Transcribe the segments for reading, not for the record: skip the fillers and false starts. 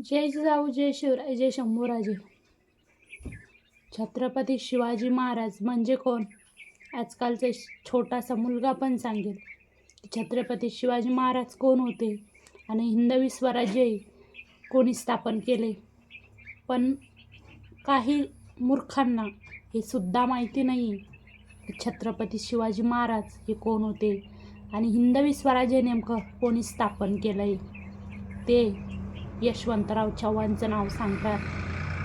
जय जिजाऊ, जय शिवराय, जय शंभूराजे. छत्रपती शिवाजी महाराज म्हणजे कोण? आजकालचा छोटासा मुलगा पण सांगेल की छत्रपती शिवाजी महाराज कोण होते आणि हिंदवी स्वराज्य कोणी स्थापन केले. पण काही मूर्खांना हे सुद्धा माहिती नाही की छत्रपती शिवाजी महाराज हे कोण होते आणि हिंदवी स्वराज्य नेमकं कोणी स्थापन केलं आहे. ते यशवंतराव चव्हाणचं नाव सांगतात.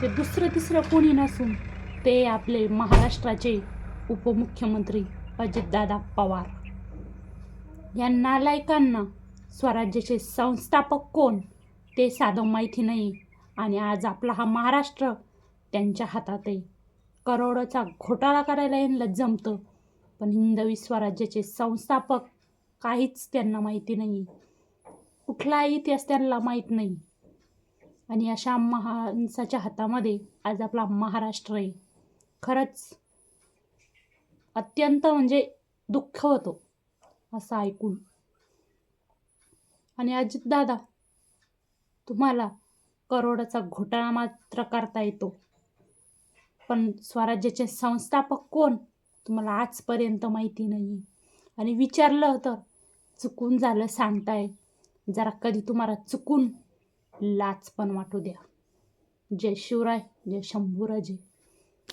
ते दुसरं तिसरं कोणी नसून ते आपले महाराष्ट्राचे उपमुख्यमंत्री अजितदादा पवार. या नालायकांना स्वराज्याचे संस्थापक कोण ते साधं माहिती नाही आणि आज आपला हा महाराष्ट्र त्यांच्या हातात आहे. करोडोचा घोटाळा करायला यांना जमतं, पण हिंदवी स्वराज्याचे संस्थापक काहीच त्यांना माहिती नाही. कुठलाही इतिहास त्यांना माहीत नाही. आणि अशा माणसाच्या हातामध्ये आज आपला महाराष्ट्र आहे. खरंच अत्यंत म्हणजे दुःख होतो असं ऐकून. आणि अजितदादा, तुम्हाला करोडाचा घोटाळा मात्र करता येतो, पण स्वराज्याचे संस्थापक कोण तुम्हाला आजपर्यंत माहिती नाही. आणि विचारलं तर चुकून झालं सांगताय. जरा कधी तुम्हाला चुकून लाच पण वाटू द्या. जय शिवराय, जय शंभूराजे.